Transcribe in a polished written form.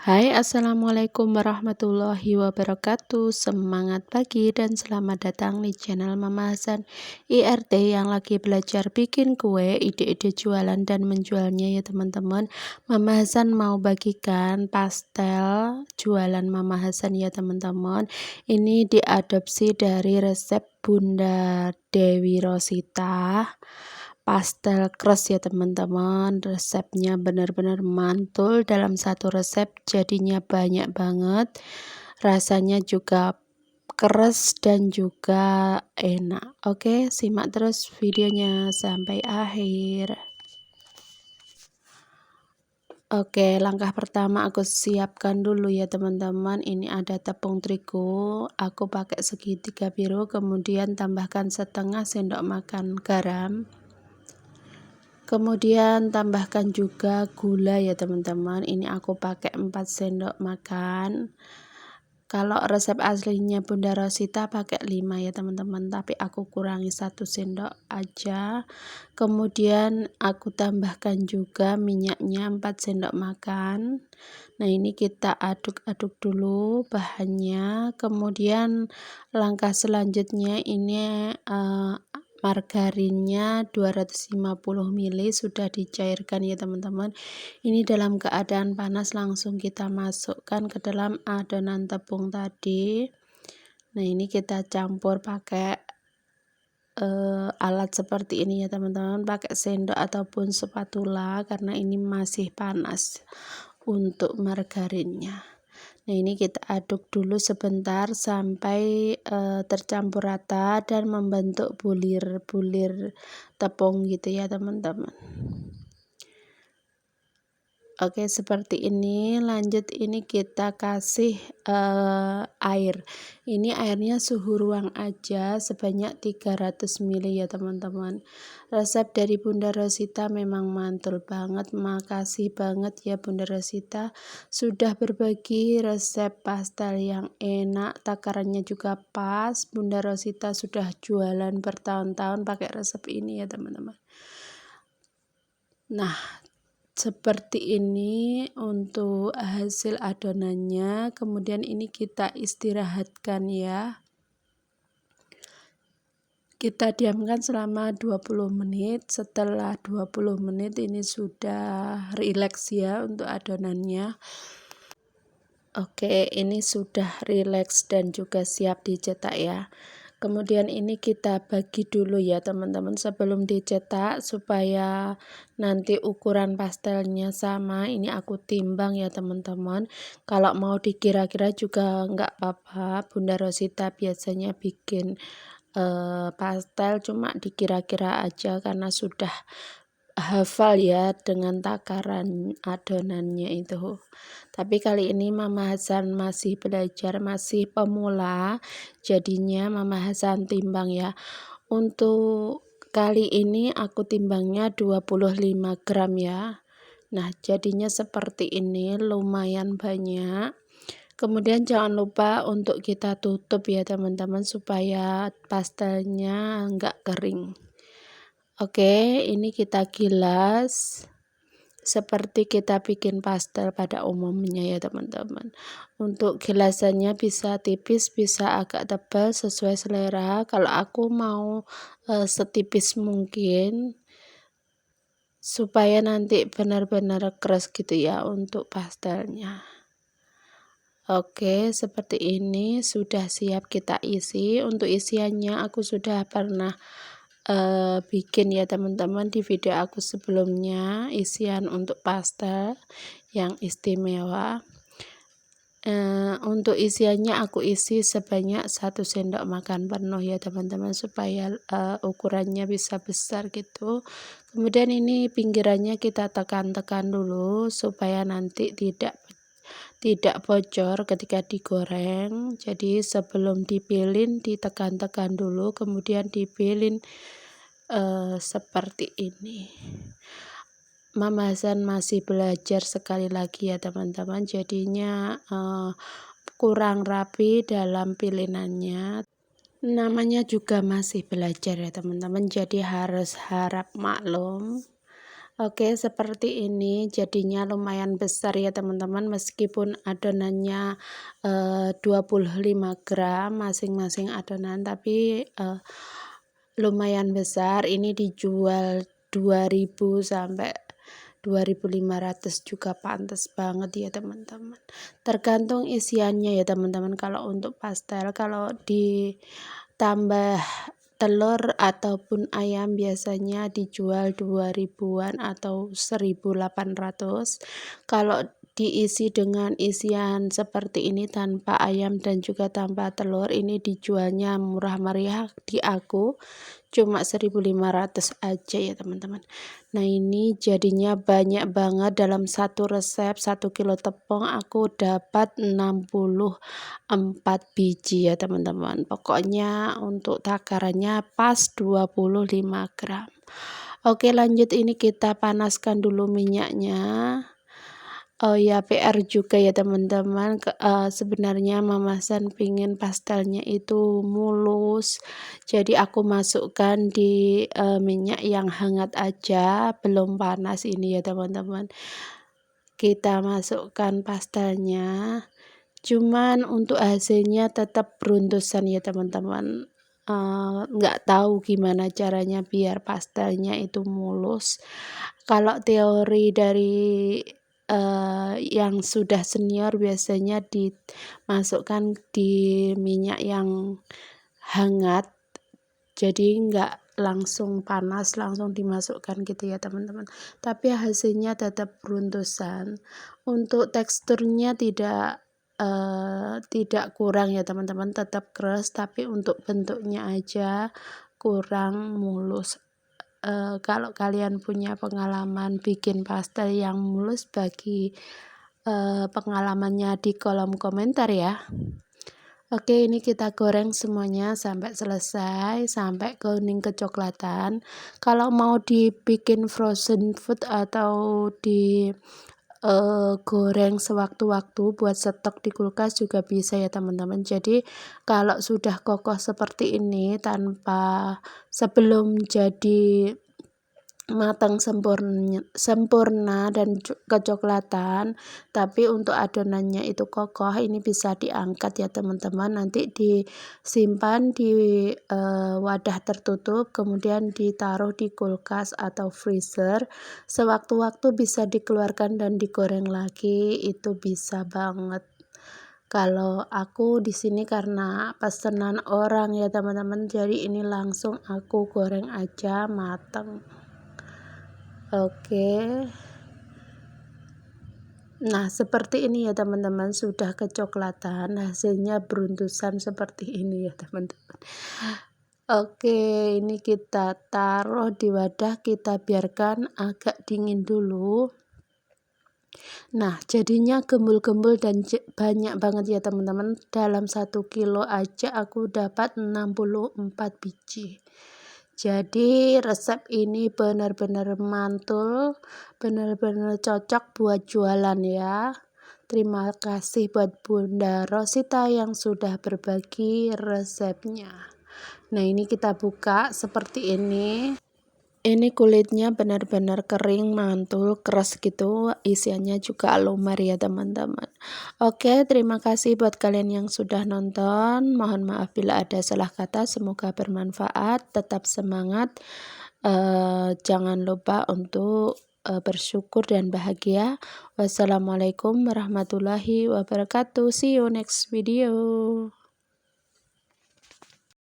Hai, assalamualaikum warahmatullahi wabarakatuh. Semangat pagi dan selamat datang di channel Mama Hasan IRT yang lagi belajar bikin kue, ide-ide jualan dan menjualnya ya teman-teman. Mama Hasan mau bagikan pastel jualan Mama Hasan ya teman-teman. Ini diadopsi dari resep Bunda Dewi Rosita. Pastel crush ya teman-teman, resepnya benar-benar mantul dalam satu resep, jadinya banyak banget, rasanya juga keras dan juga enak. Oke, simak terus videonya sampai akhir. Oke, langkah pertama aku siapkan dulu ya teman-teman. Ini ada tepung terigu, aku pakai segitiga biru, kemudian tambahkan setengah sendok makan garam. Kemudian tambahkan juga gula ya teman-teman. Ini aku pakai 4 sendok makan. Kalau resep aslinya Bunda Rosita pakai 5 ya teman-teman, tapi aku kurangi 1 sendok aja. Kemudian aku tambahkan juga minyaknya 4 sendok makan. Nah, ini kita aduk-aduk dulu bahannya. Kemudian langkah selanjutnya ini margarinnya 250 ml sudah dicairkan ya teman-teman. Ini dalam keadaan panas langsung kita masukkan ke dalam adonan tepung tadi. Nah, ini kita campur pakai alat seperti ini ya teman-teman, pakai sendok ataupun spatula karena ini masih panas untuk margarinnya. Nah, ini kita aduk dulu sebentar sampai tercampur rata dan membentuk bulir-bulir tepung gitu ya teman-teman. Oke, seperti ini. Lanjut, ini kita kasih air. Ini airnya suhu ruang aja sebanyak 300 ml ya teman-teman. Resep dari Bunda Rosita memang mantul banget. Makasih banget ya Bunda Rosita sudah berbagi resep pastel yang enak, takarannya juga pas. Bunda Rosita sudah jualan bertahun-tahun pakai resep ini ya teman-teman. Nah, seperti ini untuk hasil adonannya. Kemudian ini kita istirahatkan ya. Kita diamkan selama 20 menit. Setelah 20 menit ini sudah rileks ya untuk adonannya. Oke, ini sudah rileks dan juga siap dicetak ya. Kemudian ini kita bagi dulu ya teman-teman sebelum dicetak supaya nanti ukuran pastelnya sama. Ini aku timbang ya teman-teman. Kalau mau dikira-kira juga enggak apa-apa. Bunda Rosita biasanya bikin pastel cuma dikira-kira aja karena sudah hafal ya dengan takaran adonannya itu. Tapi kali ini Mama Hasan masih belajar, masih pemula, jadinya Mama Hasan timbang ya. Untuk kali ini aku timbangnya 25 gram ya. Nah, jadinya seperti ini, lumayan banyak. Kemudian jangan lupa untuk kita tutup ya teman-teman supaya pastelnya enggak kering. Oke, ini kita gilas seperti kita bikin pastel pada umumnya ya teman-teman. Untuk gilasannya bisa tipis, bisa agak tebal sesuai selera. Kalau aku mau setipis mungkin supaya nanti benar-benar keras gitu ya untuk pastelnya. Oke, seperti ini sudah siap kita isi. Untuk isiannya aku sudah pernah bikin ya teman-teman di video aku sebelumnya, isian untuk pastel yang istimewa. Untuk isiannya aku isi sebanyak 1 sendok makan penuh ya teman-teman supaya ukurannya bisa besar gitu. Kemudian ini pinggirannya kita tekan-tekan dulu supaya nanti tidak bocor ketika digoreng. Jadi sebelum dipilin ditekan-tekan dulu, kemudian dipilin seperti ini. Mama Hasan masih belajar sekali lagi ya teman-teman, jadinya kurang rapi dalam pilinannya. Namanya juga masih belajar ya teman-teman, jadi harap maklum. Oke, seperti ini jadinya lumayan besar ya teman-teman, meskipun adonannya 25 gram masing-masing adonan, tapi lumayan besar. Ini dijual 2.000 sampai 2.500 juga pantas banget ya teman-teman. Tergantung isiannya ya teman-teman. Kalau untuk pastel, kalau ditambah telur ataupun ayam biasanya dijual 2.000-an atau 1.800. Kalau diisi dengan isian seperti ini tanpa ayam dan juga tanpa telur, ini dijualnya murah meriah di aku cuma 1.500 aja ya teman-teman. Nah ini jadinya banyak banget, dalam satu resep 1 kilo tepung aku dapat 64 biji ya teman-teman. Pokoknya untuk takarannya pas 25 gram. Oke, lanjut, ini kita panaskan dulu minyaknya. Oh ya, PR juga ya teman-teman, sebenarnya Mama San pingin pastelnya itu mulus, jadi aku masukkan di minyak yang hangat aja, belum panas ini ya teman-teman. Kita masukkan pastelnya, cuman untuk hasilnya tetap beruntusan ya teman-teman. Nggak tahu gimana caranya biar pastelnya itu mulus. Kalau teori dari yang sudah senior biasanya dimasukkan di minyak yang hangat, jadi nggak langsung panas langsung dimasukkan gitu ya teman-teman, tapi hasilnya tetap beruntusan. Untuk teksturnya tidak kurang ya teman-teman, tetap keras, tapi untuk bentuknya aja kurang mulus. Kalau kalian punya pengalaman bikin pastel yang mulus, bagi pengalamannya di kolom komentar ya. Oke, ini kita goreng semuanya sampai selesai, sampai kuning kecoklatan. Kalau mau dibikin frozen food atau di goreng sewaktu-waktu buat stok di kulkas juga bisa ya teman-teman. Jadi kalau sudah kokoh seperti ini, tanpa sebelum jadi matang sempurna dan kecoklatan, tapi untuk adonannya itu kokoh, ini bisa diangkat ya teman-teman. Nanti disimpan di wadah tertutup, kemudian ditaruh di kulkas atau freezer, sewaktu-waktu bisa dikeluarkan dan digoreng lagi, itu bisa banget. Kalau aku di sini karena pesanan orang ya teman-teman, jadi ini langsung aku goreng aja matang. Oke, nah seperti ini ya teman-teman, sudah kecoklatan, hasilnya beruntusan seperti ini ya teman-teman. Oke, ini kita taruh di wadah, kita biarkan agak dingin dulu. Nah jadinya gembul-gembul dan banyak banget ya teman-teman. Dalam 1 kilo aja aku dapat 64 biji. Jadi resep ini benar-benar mantul, benar-benar cocok buat jualan ya. Terima kasih buat Bunda Rosita yang sudah berbagi resepnya. Nah ini kita buka seperti ini. Ini kulitnya benar-benar kering, mantul, keras gitu, isiannya juga lumer ya teman-teman. Oke, terima kasih buat kalian yang sudah nonton. Mohon maaf bila ada salah kata, semoga bermanfaat. Tetap semangat, jangan lupa untuk bersyukur dan bahagia. Wassalamualaikum warahmatullahi wabarakatuh. See you next video.